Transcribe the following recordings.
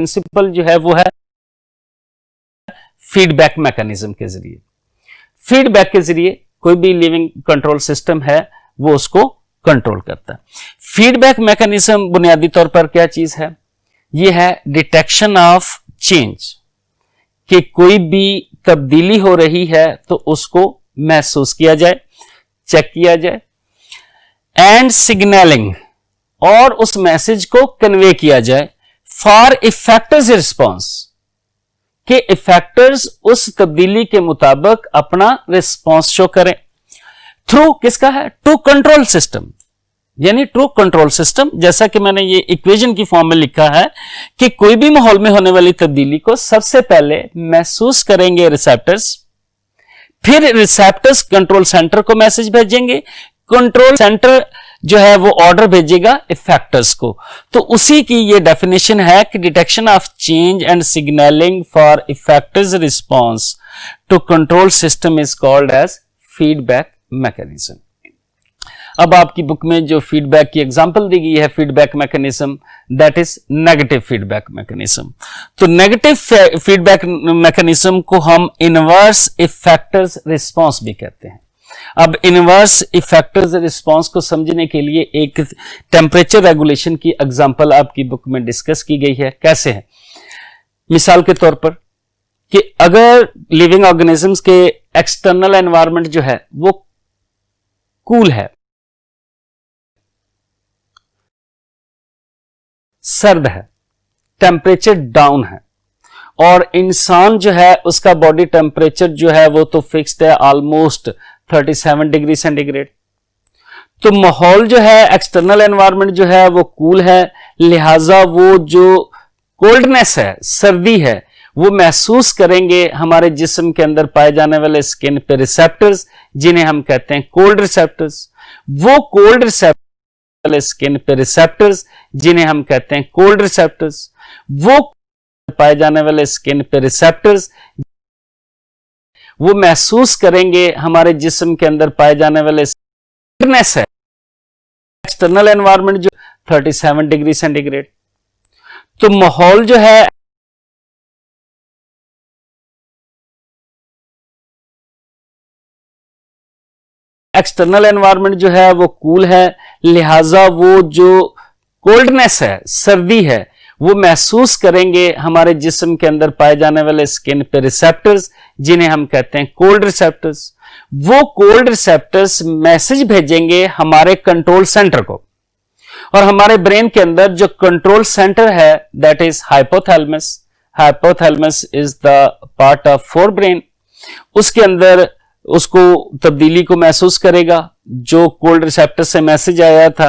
Principal जो है वो है फीडबैक मैकेनिज्म के जरिए। फीडबैक के जरिए कोई भी लिविंग कंट्रोल सिस्टम है वो उसको कंट्रोल करता है। फीडबैक मैकेनिज्म बुनियादी तौर पर क्या चीज है? ये है डिटेक्शन ऑफ चेंज, कि कोई भी तब्दीली हो रही है तो उसको महसूस किया जाए, चेक किया जाए, एंड सिग्नलिंग, और उस मैसेज को कन्वे किया जाए फॉर इफेक्टर्स रिस्पॉन्स, कि इफेक्टर्स उस तब्दीली के मुताबिक अपना रिस्पॉन्स शो करें थ्रू किसका है? To control system. यानी ट्रू कंट्रोल सिस्टम, जैसा कि मैंने ये इक्वेशन की फॉर्म में लिखा है कि कोई भी माहौल में होने वाली तब्दीली को सबसे पहले महसूस करेंगे रिसेप्टर्स, फिर रिसेप्टर्स कंट्रोल सेंटर को मैसेज भेजेंगे, कंट्रोल सेंटर जो है वो ऑर्डर भेजेगा इफेक्टर्स को। तो उसी की ये डेफिनेशन है कि detection of change and signalling for effectors response to control system is called as feedback mechanism. अब आपकी बुक में जो फीडबैक की एग्जांपल दी गई है feedback mechanism, that is negative feedback mechanism. तो नेगेटिव फीडबैक मैकेनिज्म को हम इनवर्स इफेक्टर्स रिस्पॉन्स भी कहते हैं। अब इनवर्स इफेक्टर्स रिस्पॉन्स को समझने के लिए एक टेम्परेचर रेगुलेशन की एग्जांपल आपकी बुक में डिस्कस की गई है। कैसे है? मिसाल के तौर पर कि अगर लिविंग ऑर्गेनिजम्स के एक्सटर्नल एनवायरनमेंट जो है वो कूल है, सर्द है, टेम्परेचर डाउन है, और इंसान जो है उसका बॉडी टेम्परेचर जो है वो तो फिक्स्ड है ऑलमोस्ट 37 डिग्री सेंटीग्रेड। तो माहौल जो है एक्सटर्नल एनवायरनमेंट जो है वो कूल है, लिहाजा वो जो कोल्डनेस है, सर्दी है, वो महसूस करेंगे हमारे जिस्म के अंदर पाए जाने वाले स्किन पे रिसेप्टर्स, जिन्हें हम कहते हैं कोल्ड रिसेप्टर्स। वो कोल्ड रिसेप्टर स्किन पे रिसेप्टर्स, जिन्हें हम कहते हैं कोल्ड रिसेप्टर्स, वो पाए जाने वाले स्किन पे रिसेप्टर्स वो महसूस करेंगे हमारे जिस्म के अंदर पाए जाने वाले कोल्डनेस है, एक्सटर्नल एनवायरनमेंट जो 37 डिग्री सेंटीग्रेड। तो माहौल जो है एक्सटर्नल एनवायरनमेंट जो है वो कूल है, लिहाजा वो जो कोल्डनेस है, सर्दी है, वो महसूस करेंगे हमारे जिस्म के अंदर पाए जाने वाले स्किन पे रिसेप्टर्स, जिन्हें हम कहते हैं कोल्ड रिसेप्टर्स। वो कोल्ड रिसेप्टर्स मैसेज भेजेंगे हमारे कंट्रोल सेंटर को, और हमारे ब्रेन के अंदर जो कंट्रोल सेंटर है that is hypothalamus. Hypothalamus is the part of fore brain. उसके अंदर उसको तब्दीली को महसूस करेगा जो कोल्ड रिसेप्टर से मैसेज आया था।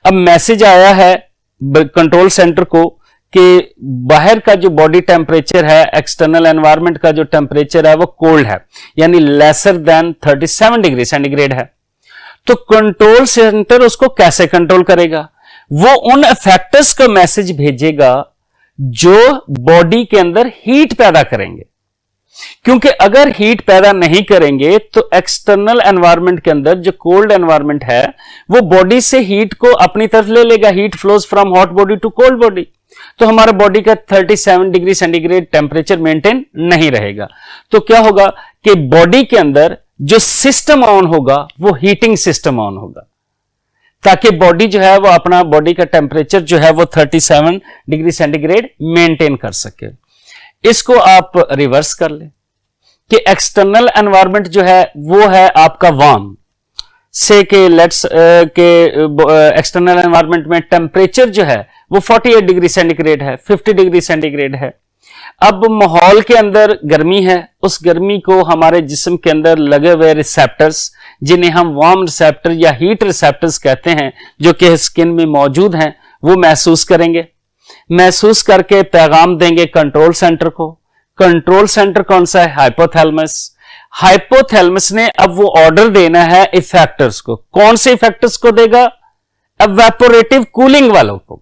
अब मैसेज आया है कंट्रोल सेंटर को कि बाहर का जो बॉडी टेम्परेचर है, एक्सटर्नल एनवायरनमेंट का जो टेम्परेचर है वो कोल्ड है, यानी लेसर देन 37 डिग्री सेंटीग्रेड है। तो कंट्रोल सेंटर उसको कैसे कंट्रोल करेगा? वो उन इफेक्टर्स को मैसेज भेजेगा जो बॉडी के अंदर हीट पैदा करेंगे, क्योंकि अगर हीट पैदा नहीं करेंगे तो एक्सटर्नल एनवायरनमेंट के अंदर जो कोल्ड एनवायरनमेंट है वो बॉडी से हीट को अपनी तरफ ले लेगा। Heat flows from hot body to cold body, तो हमारे बॉडी का 37 डिग्री सेंटीग्रेड टेम्परेचर मेंटेन नहीं रहेगा। तो क्या होगा कि बॉडी के अंदर जो सिस्टम ऑन होगा वो हीटिंग सिस्टम ऑन होगा, ताकि बॉडी जो है वो अपना बॉडी का टेम्परेचर जो है वो 37 डिग्री सेंटीग्रेड मेंटेन कर सके। इसको आप रिवर्स कर ले कि एक्सटर्नल एनवायरनमेंट जो है वो है आपका वार्म, से के लेट्स के एक्सटर्नल एनवायरनमेंट में टेम्परेचर जो है वो 48 डिग्री सेंटीग्रेड है, 50 डिग्री सेंटीग्रेड है। अब माहौल के अंदर गर्मी है, उस गर्मी को हमारे जिस्म के अंदर लगे हुए रिसेप्टर्स, जिन्हें हम वार्म रिसेप्टर या हीट रिसेप्टर्स कहते हैं, जो कि स्किन में मौजूद हैं, वो महसूस करेंगे। महसूस करके पैगाम देंगे कंट्रोल सेंटर को। कंट्रोल सेंटर कौन सा है? हाइपोथैलेमस। हाइपोथैलेमस ने अब वो ऑर्डर देना है इफेक्टर्स को। कौन से इफेक्टर्स को देगा? एवेपोरेटिव कूलिंग वालों को।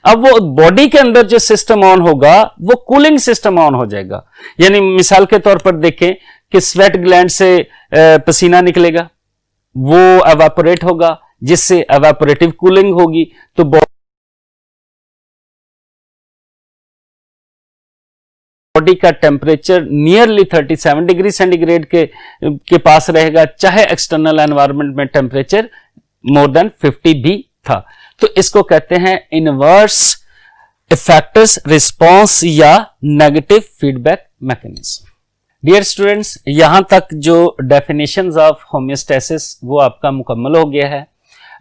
अब वो बॉडी के अंदर जो सिस्टम ऑन होगा वो कूलिंग सिस्टम ऑन हो जाएगा। यानी मिसाल के तौर पर देखें कि स्वेट ग्लैंड से पसीना निकलेगा, वो एवेपोरेट होगा, जिससे एवेपोरेटिव कूलिंग होगी। तो बॉडी का टेम्परेचर नियरली 37 डिग्री सेंटीग्रेड के पास रहेगा, चाहे एक्सटर्नल एनवायरनमेंट में टेम्परेचर मोर देन 50 भी था। तो इसको कहते हैं इनवर्स इफेक्टर्स रिस्पॉन्स या negative feedback mechanism. Dear students, यहां तक जो डेफिनेशंस ऑफ होम्योस्टेसिस वो आपका मुकम्मल हो गया है।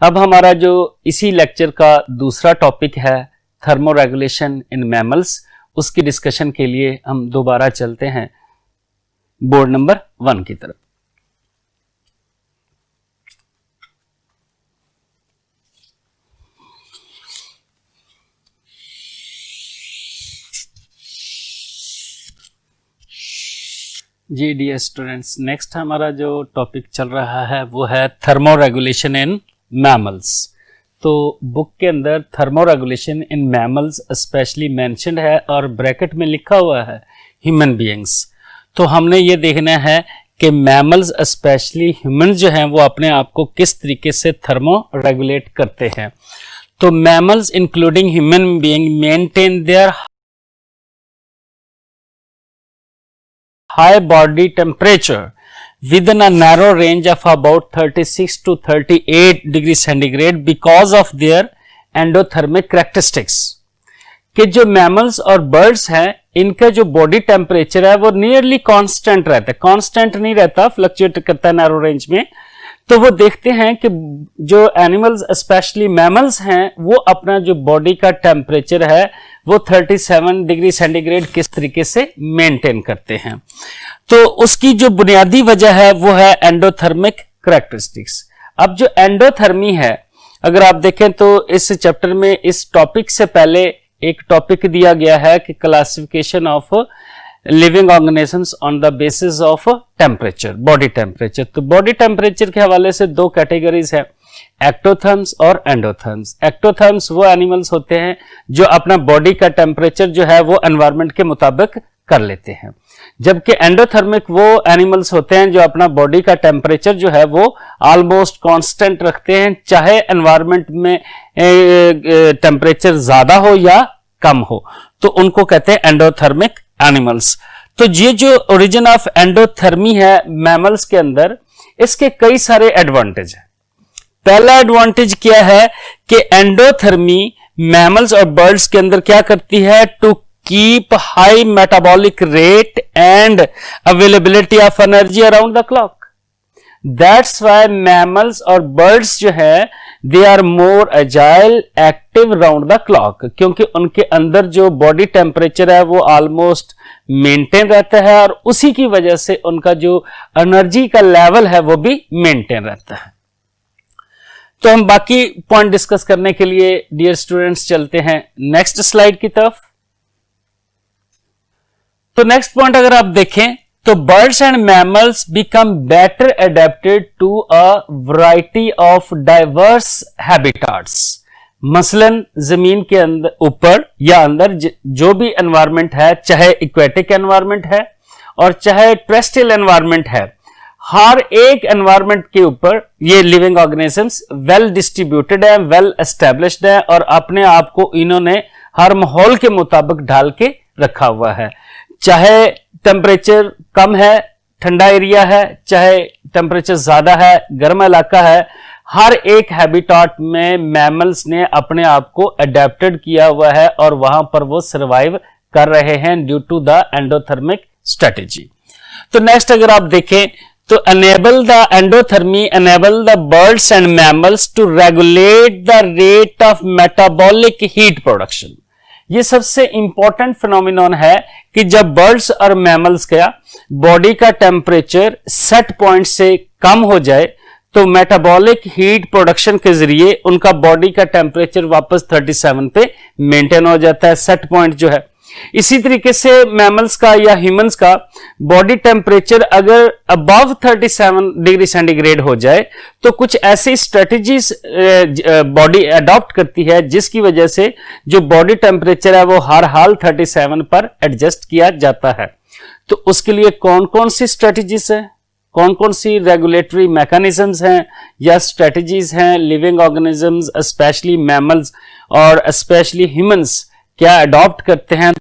अब हमारा जो इसी लेक्चर का दूसरा टॉपिक है थर्मोरेगुलेशन इन मैमल्स, उसकी डिस्कशन के लिए हम दोबारा चलते हैं बोर्ड नंबर 1 की तरफ। जी डियर स्टूडेंट्स, नेक्स्ट हमारा जो टॉपिक चल रहा है वो है थर्मोरेगुलेशन इन मैमल्स। तो बुक के अंदर thermoregulation in mammals specially mentioned है और ब्रैकेट में लिखा हुआ है ह्यूमन बीइंग्स। तो हमने ये देखना है कि मैमल्स स्पेशली ह्यूमन जो हैं वो अपने आप को किस तरीके से थर्मोरेगुलेट करते हैं। तो mammals including human being maintain their high body temperature within a narrow range of about 36 to 38 degree centigrade because of their endothermic characteristics। कि जो मैमल्स और बर्ड्स हैं इनका जो बॉडी टेम्परेचर है वो नियरली कांस्टेंट रहता है, कांस्टेंट नहीं रहता, फ्लक्चुएट करता है नैरो रेंज में। तो वो देखते हैं कि जो एनिमल्स स्पेशली मैमल्स हैं वो अपना जो बॉडी का टेम्परेचर है वो 37 डिग्री सेंटीग्रेड किस तरीके से मेंटेन करते हैं। तो उसकी जो बुनियादी वजह है वो है एंडोथर्मिक करैक्टरिस्टिक्स। अब जो एंडोथर्मी है, अगर आप देखें तो इस चैप्टर में इस टॉपिक से पहले एक टॉपिक दिया गया है कि classification of living organisms on the basis of temperature, body temperature. तो बॉडी टेम्परेचर के हवाले से दो कैटेगरीज है, एक्टोथर्म्स और एंडोथर्म्स। एक्टोथर्म्स वो एनिमल्स होते हैं जो अपना बॉडी का टेम्परेचर जो है वो एनवायरनमेंट के मुताबिक कर लेते हैं, जबकि एंडोथर्मिक वो एनिमल्स होते हैं जो अपना बॉडी का टेम्परेचर जो है वो ऑलमोस्ट कांस्टेंट रखते हैं, चाहे एनवायरनमेंट में टेम्परेचर ज्यादा हो या कम हो। तो उनको कहते हैं एंडोथर्मिक एनिमल्स। तो ये जो ओरिजिन ऑफ एंडोथर्मी है मैमल्स के अंदर, इसके कई सारे एडवांटेज हैं। पहला एडवांटेज क्या है कि एंडोथर्मी मैमल्स और बर्ड्स के अंदर क्या करती है, to keep high metabolic rate and availability of energy around the clock. That's why mammals और बर्ड्स जो है they are more agile active round the clock, क्योंकि उनके अंदर जो बॉडी टेम्परेचर है वो ऑलमोस्ट मेंटेन रहता है और उसी की वजह से उनका जो एनर्जी का लेवल है वो भी मेंटेन रहता है। तो हम बाकी पॉइंट डिस्कस करने के लिए डियर स्टूडेंट्स चलते हैं नेक्स्ट स्लाइड की तरफ। तो नेक्स्ट पॉइंट अगर आप देखें तो birds and mammals become better adapted to a variety of diverse habitats. मसलन जमीन के अंदर ऊपर या अंदर जो भी एनवायरनमेंट है, चाहे इक्वेटिक एनवायरनमेंट है और चाहे टेरेस्ट्रियल एनवायरनमेंट है, हर एक एनवायरनमेंट के ऊपर ये लिविंग ऑर्गेनिजम्स वेल डिस्ट्रीब्यूटेड है, वेल एस्टेब्लिश्ड है और अपने आप को इन्होंने हर माहौल के मुताबिक ढाल के रखा हुआ है। चाहे टेम्परेचर कम है, ठंडा एरिया है, चाहे टेम्परेचर ज्यादा है, गर्म इलाका है, हर एक हैबिटाट में मैमल्स ने अपने आप को अडेप्टेड किया हुआ है और वहां पर वो सर्वाइव कर रहे हैं due to the endothermic strategy. तो नेक्स्ट अगर आप देखें तो enable the endothermy enable the birds and mammals to regulate the rate of metabolic heat production। ये सबसे इंपॉर्टेंट फिनोमिनन है कि जब बर्ड्स और मैमल्स का बॉडी का टेम्परेचर सेट पॉइंट से कम हो जाए तो मेटाबॉलिक हीट प्रोडक्शन के जरिए उनका बॉडी का टेम्परेचर वापस 37 पे मेंटेन हो जाता है, सेट पॉइंट जो है। इसी तरीके से मैमल्स का या ह्यूमंस का बॉडी टेम्परेचर अगर अबव 37 डिग्री सेंटीग्रेड हो जाए तो कुछ ऐसी स्ट्रेटजीज बॉडी अडॉप्ट करती है जिसकी वजह से जो बॉडी टेम्परेचर है वो हर हाल 37 पर एडजस्ट किया जाता है। तो उसके लिए कौन कौन सी स्ट्रेटजीज है, कौन कौन सी रेगुलेटरी मैकेनिज्म्स हैं या स्ट्रेटजीज हैं लिविंग ऑर्गेनिजम्स स्पेशली मैमल्स और स्पेशली ह्यूमंस क्या अडॉप्ट करते हैं,